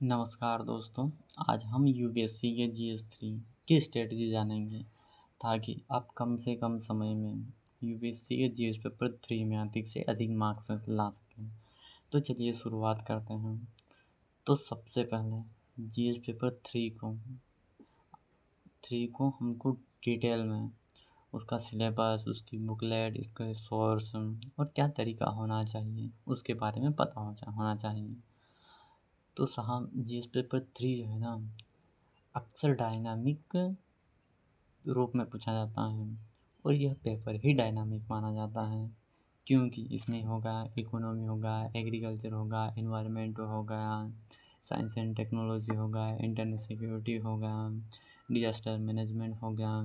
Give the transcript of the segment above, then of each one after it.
नमस्कार दोस्तों। आज हम यूपीएससी के जीएस 3 की स्ट्रेटजी जानेंगे ताकि आप कम से कम समय में यूपीएससी के जीएस पेपर 3 में अधिक से अधिक मार्क्स ला सकें। तो चलिए शुरुआत करते हैं। तो सबसे पहले जीएस पेपर 3 को हमको डिटेल में उसका सिलेबस, उसकी बुकलेट, इसके सोर्स और क्या तरीका होना चाहिए उसके बारे में पता होना चाहिए। तो साहब जीएस पेपर 3 जो है ना, अक्सर डायनामिक रूप में पूछा जाता है और यह पेपर ही डायनामिक माना जाता है क्योंकि इसमें होगा इकोनॉमी, होगा एग्रीकल्चर, होगा एनवायरनमेंट, होगा साइंस एंड टेक्नोलॉजी, होगा इंटरनेट सिक्योरिटी, होगा डिजास्टर मैनेजमेंट, होगा।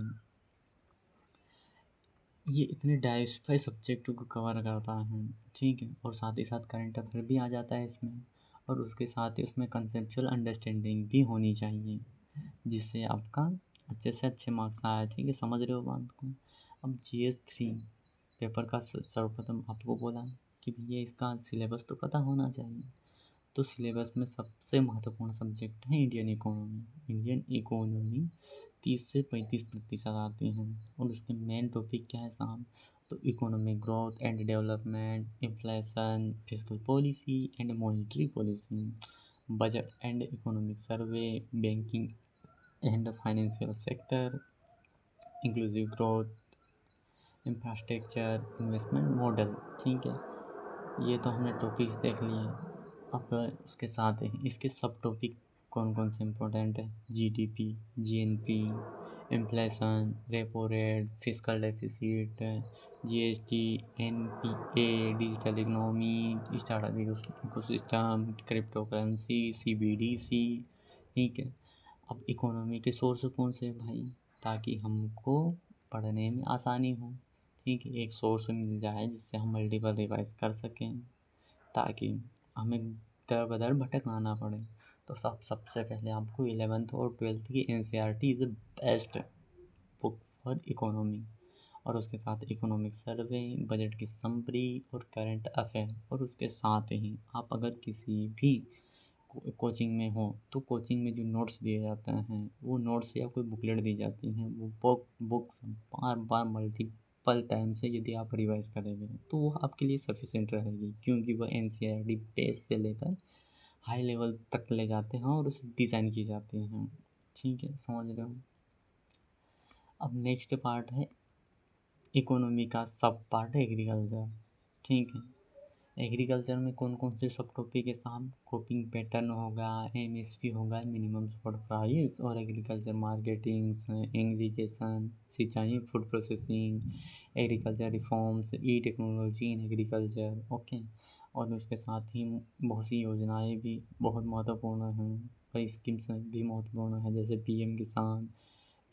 ये इतने डाइवर्सिफाई सब्जेक्टों को कवर करता है, ठीक है। और साथ ही साथ करंट अफेयर भी आ जाता है इसमें, और उसके साथ ही उसमें कंसेप्चुअल अंडरस्टैंडिंग भी होनी चाहिए जिससे आपका अच्छे से अच्छे मार्क्स आए, ठीक है। समझ रहे हो बात को। अब GS 3 पेपर का सर्वप्रथम आपको बोला कि भैया इसका सिलेबस तो पता होना चाहिए। तो सिलेबस में सबसे महत्वपूर्ण सब्जेक्ट है इंडियन इकोनॉमी। इंडियन इकोनॉमी 30 से 35% आती हैं और उसके मेन टॉपिक क्या है साहब? तो economic growth and development, inflation, fiscal policy and monetary policy, budget and economic survey, banking and financial sector, inclusive growth, infrastructure, investment model, ठीक है। ये तो हमने टॉपिक्स देख लिए। अब उसके साथ ही इसके सब टॉपिक कौन कौन से इम्पोर्टेंट है? GDP, GNP, inflation, repo rate, fiscal deficit, GST, NPA, digital economy, startup ecosystem, crypto currency, CBDC, ठीक है। अब इकोनॉमी के सोर्स कौन से हैं भाई, ताकि हमको पढ़ने में आसानी हो, ठीक है। एक सोर्स मिल जाए जिससे हम मल्टीपल रिवाइज कर सकें ताकि हमें दर बदर भटकना ना पड़े। तो सबसे पहले आपको 11th और 12th की NCERT is best book for economy, और उसके साथ इकोनॉमिक सर्वे, बजट की समरी और करंट अफेयर। और उसके साथ ही आप अगर किसी भी कोचिंग में हो तो कोचिंग में जो नोट्स दिए जाते हैं वो नोट्स या कोई बुकलेट दी जाती हैं, वो बुक्स बार बार मल्टीपल टाइम से यदि आप रिवाइज करेंगे तो वो आपके लिए सफिशेंट रहेगी, क्योंकि वह NCERT बेस से लेकर हाई लेवल तक ले जाते हैं और उसे डिज़ाइन की जाती हैं, ठीक है। समझ रहे हो। अब नेक्स्ट पार्ट है इकोनॉमी का सब पार्ट है एग्रीकल्चर, ठीक है। एग्रीकल्चर में कौन कौन से सब टॉपिक है साहब? क्रॉपिंग पैटर्न होगा, MSP होगा, मिनिमम सपोर्ट प्राइस, और एग्रीकल्चर मार्केटिंग, इरिगेशन, सिंचाई, food processing, agriculture reforms, technology in agriculture, okay. और उसके साथ ही बहुत सी योजनाएं भी बहुत महत्वपूर्ण हैं और स्कीम्स भी महत्वपूर्ण हैं, जैसे PM किसान,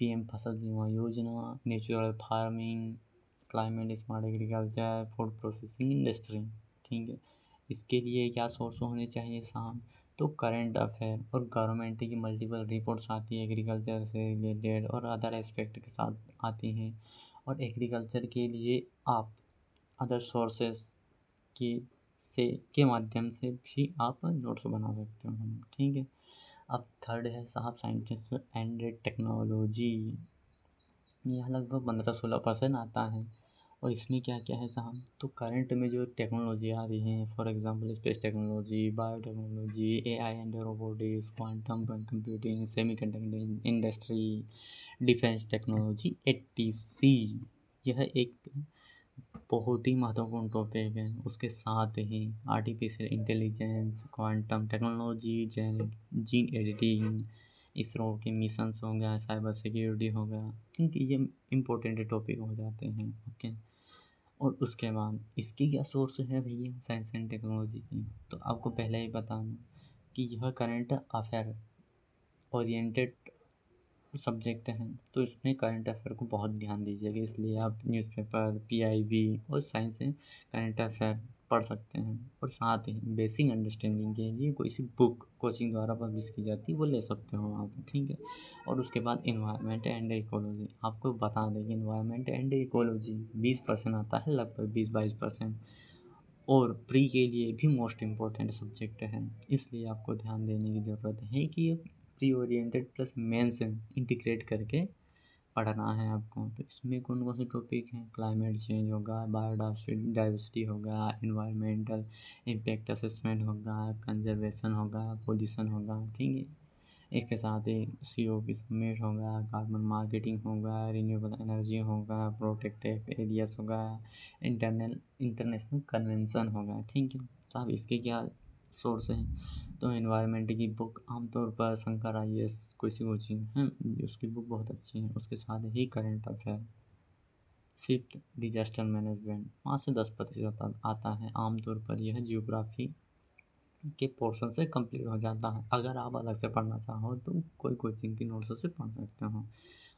PM फसल बीमा योजना, natural farming, climate smart agriculture, food processing industry, ठीक है। इसके लिए क्या सोर्स होने चाहिए साहब? तो करंट अफेयर और गवर्नमेंट की मल्टीपल रिपोर्ट्स आती है एग्रीकल्चर से रिलेटेड और अदर एस्पेक्ट के साथ आती हैं। और एग्रीकल्चर के लिए आप अदर सोर्सेस की के माध्यम से भी आप नोट्स बना सकते हो, ठीक है। अब थर्ड है साहब साइंटिस्ट एंड टेक्नोलॉजी। यह लगभग 15-16% आता है और इसमें क्या क्या है साहब? तो करंट में जो टेक्नोलॉजी आ रही है, for example space technology, biotechnology, AI and robotics, quantum computing, semiconductor industry, defence technology, etc। यह एक बहुत ही महत्वपूर्ण टॉपिक है। उसके साथ ही artificial intelligence, quantum technology, gene editing, ISRO के मिशंस हो गया, साइबर सिक्योरिटी हो गया, क्योंकि ये इम्पोर्टेंट टॉपिक हो जाते हैं, ओके। और उसके बाद इसकी क्या सोर्स है भैया साइंस एंड टेक्नोलॉजी की? तो आपको पहले ही बताना कि यह करंट अफेयर ओरिएंटेड सब्जेक्ट हैं, तो इसमें करंट अफेयर को बहुत ध्यान दीजिएगा। इसलिए आप न्यूज़पेपर, PIB और साइंस से करंट अफेयर पढ़ सकते हैं। और साथ ही बेसिक अंडरस्टैंडिंग के लिए कोई सी बुक कोचिंग द्वारा पब्लिश की जाती है वो ले सकते हो आप, ठीक है। और उसके बाद इन्वायरमेंट एंड इकोलॉजी, आपको बता दें कि इन्वायरमेंट एंड इकोलॉजी 20% आता है, लगभग 20-22%। और प्री के लिए भी मोस्ट इम्पोर्टेंट सब्जेक्ट है, इसलिए आपको ध्यान देने की ज़रूरत है कि pre oriented plus mains integrate करके पढ़ना है आपको। तो इसमें कौन कौन से टॉपिक हैं, क्लाइमेट चेंज होगा, बायोडाइवर्सिटी होगा, इन्वायरमेंटल इम्पैक्ट असेसमेंट होगा, कंजर्वेशन होगा, पोल्यूशन होगा, ठीक है। इसके साथ ही CO समिट होगा, कार्बन मार्केटिंग होगा, रिन्यूएबल एनर्जी होगा, प्रोटेक्टेड एरियाज होगा, इंटरनेशनल कन्वेंशन होगा, ठीक है। तो अब इसके क्या सोर्स हैं, तो एनवायरनमेंट की बुक आमतौर पर शंकर IAS कोई कोचिंग है, उसकी बुक बहुत अच्छी है। उसके साथ ही current affair, fifth disaster management 5 से 10% आता है। आमतौर पर यह जियोग्राफी के पोर्शन से कंप्लीट हो जाता है। अगर आप अलग से पढ़ना चाहो तो कोई कोचिंग की नोट्स से पढ़ सकते हो।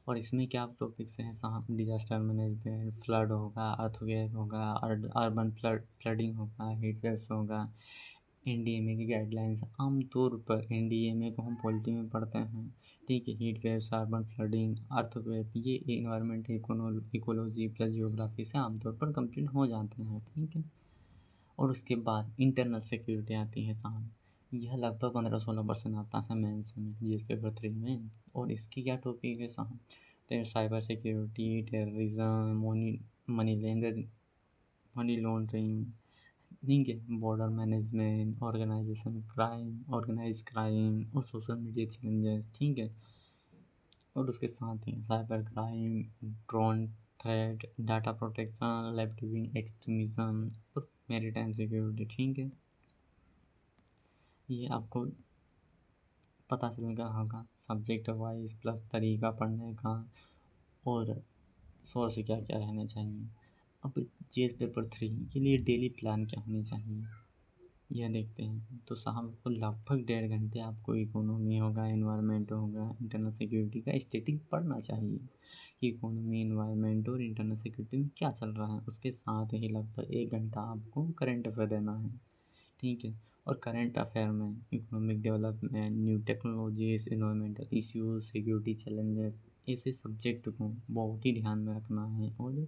और इसमें क्या टॉपिक्स हैं साहब, डिजास्टर मैनेजमेंट, फ्लड होगा, अर्थक्वेक होगा, अर्बन फ्लडिंग होगा, हीट वेव्स होगा, NDMA की गाइडलाइंस। आमतौर पर NDMA को हम पॉलिटी में पढ़ते हैं, ठीक है। Heat waves, urban flooding, earthquake, ये इन्वायरमेंट इकोलॉजी प्लस जियोग्राफी से आमतौर पर कंप्लीट हो जाते हैं, ठीक है। और उसके बाद इंटरनल सिक्योरिटी आती है साहब, यह लगभग 15-16% आता है मेंस में, GS पेपर 3 में। और इसकी क्या टॉपिक है साहब, तो cyber security, terrorism, money laundering, ठीक है, बॉर्डर मैनेजमेंट, ऑर्गेनाइज क्राइम और सोशल मीडिया चैलेंजेस, ठीक है। और उसके साथ ही cyber crime, drone threat, data protection, left wing extremism और मैरीटाइम सिक्योरिटी, ठीक है। ये आपको पता चल गया होगा सब्जेक्ट वाइज प्लस तरीका पढ़ने का और सोर्स क्या क्या रहने चाहिए। अब GS पेपर 3 के लिए डेली प्लान क्या होनी चाहिए, यह देखते हैं। तो साहब आपको लगभग 1.5 घंटे आपको इकोनॉमी होगा, इन्वायरमेंट होगा, इंटरनल सिक्योरिटी का स्टैटिक पढ़ना चाहिए कि इकोनॉमी, इन्वायरमेंट और इंटरनल सिक्योरिटी में क्या चल रहा है। उसके साथ ही लगभग 1 घंटा आपको करंट अफेयर देना है, ठीक है। और करंट अफेयर में economic development, new technologies, environmental issues, security challenges, ऐसे सब्जेक्ट को बहुत ही ध्यान में रखना है और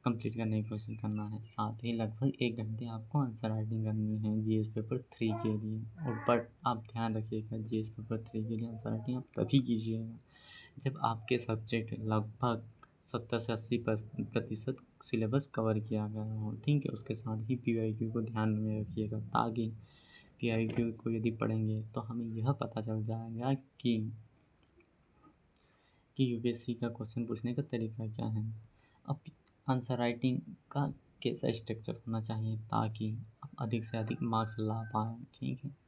कंप्लीट करने की कोशिश करना है। साथ ही लगभग 1 घंटे आपको आंसर राइटिंग करनी है GS पेपर 3 के लिए। और बट आप ध्यान रखिएगा, GS पेपर 3 के लिए आंसर राइटिंग आप तभी कीजिएगा जब आपके सब्जेक्ट लगभग 70 से 80% सिलेबस कवर किया गया हो, ठीक है। उसके साथ ही PYQ को ध्यान में रखिएगा, ताकि PYQ को यदि पढ़ेंगे तो हमें यह पता चल जाएगा कि UPSC का क्वेश्चन पूछने का तरीका क्या है। अब आंसर राइटिंग का कैसा स्ट्रक्चर होना चाहिए ताकि आप अधिक से अधिक मार्क्स ला पाएँ, ठीक है।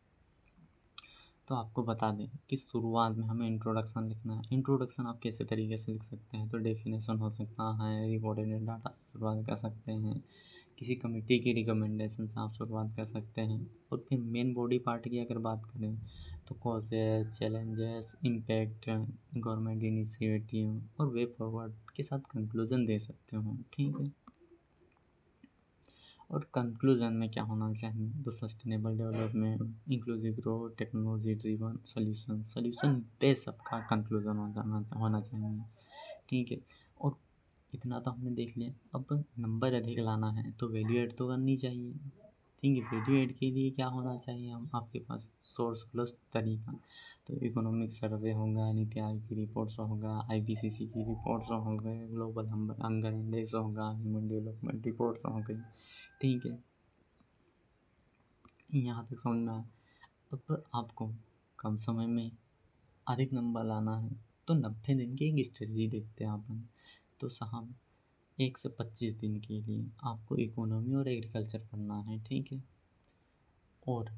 तो आपको बता दें कि शुरुआत में हमें इंट्रोडक्शन लिखना है। इंट्रोडक्शन आप कैसे तरीके से लिख सकते हैं, तो डेफिनेशन हो सकता है, रिपोर्टेड डाटा से शुरुआत कर सकते हैं, किसी कमेटी की रिकमेंडेशन से आप शुरुआत कर सकते हैं। और फिर मेन बॉडी पार्ट की अगर बात करें तो causes, challenges, impact, government initiative और वे फॉरवर्ड के साथ कंक्लूजन दे सकते हो, ठीक है। और कंक्लूजन में क्या होना चाहिए, तो sustainable development, inclusive growth, technology driven solution base सबका कंक्लूजन होना चाहिए, ठीक है। और इतना तो हमने देख लिया। अब नंबर अधिक लाना है तो वैल्यू ऐड तो करनी चाहिए, ठीक है। वैल्यू ऐड के लिए क्या होना चाहिए, हम आपके पास सोर्स प्लस तरीका, तो इकोनॉमिक सर्वे होगा, नीति आयोग की रिपोर्ट्स होगा, IPCC की रिपोर्ट्स हो गए, ग्लोबल हंगर इंडेक्स होगा, ह्यूमन डेवलपमेंट रिपोर्ट्स हो गई, ठीक है। यहाँ तक समझ में आया। अब आपको कम समय में अधिक नंबर लाना है तो 90 दिन की एक स्ट्रेटजी देखते हैं अपन। तो साहब 1 से 25 दिन के लिए आपको इकोनॉमी और एग्रीकल्चर पढ़ना है, ठीक है। और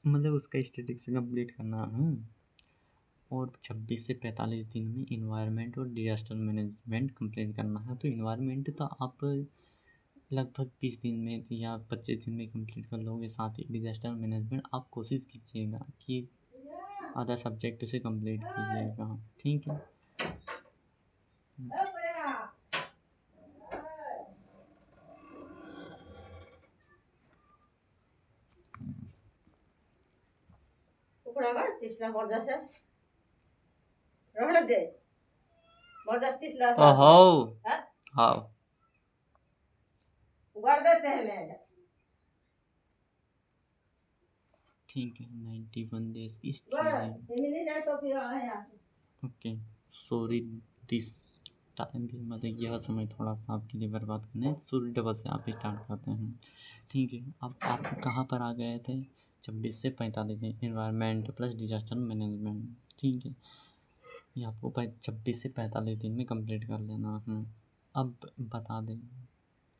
मतलब उसका स्टैटिक्स कंप्लीट करना है। और 26 से 45 दिन में इन्वायरमेंट और डिजास्टर मैनेजमेंट कंप्लीट करना है। तो इन्वायरमेंट तो आप लगभग 20 दिन में या 25 दिन में कंप्लीट कर लोगे। साथ ही डिजास्टर मैनेजमेंट आप कोशिश कीजिएगा कि आधा सब्जेक्ट उसे कंप्लीट कीजिएगा, ठीक है। हाँ, उगाड़ देते हैं ठीक है, 91 days is easy. Okay, sorry this time भी मतलब यह समय थोड़ा सा आपके लिए बर्बाद करना है। सूर्य डबल से आप स्टार्ट करते हैं। ठीक है, अब आप कहाँ पर आ गए थे? 26 से 45 दिन, इन्वायरमेंट प्लस डिजास्टर मैनेजमेंट। ठीक है, ये आपको 26 से 45 दिन में कंप्लीट कर लेना है। अब बता दें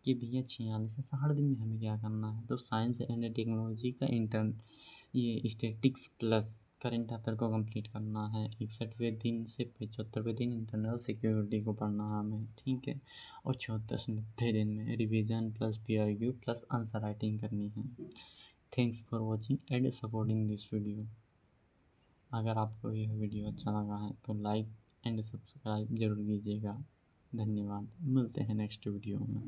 कि भैया 46 से 60 दिन में हमें क्या करना है। तो साइंस एंड टेक्नोलॉजी का ये स्टैटिक्स प्लस करंट अफेयर को कंप्लीट करना है। 61वें दिन से 75वें दिन इंटरनल सिक्योरिटी को पढ़ना है हमें। ठीक है, और 74 से 90 दिन में revision plus PIQ plus answer writing करनी है। Thanks for watching and supporting this video. अगर आपको यह वीडियो अच्छा लगा है तो लाइक एंड सब्सक्राइब जरूर कीजिएगा। धन्यवाद, मिलते हैं नेक्स्ट वीडियो में।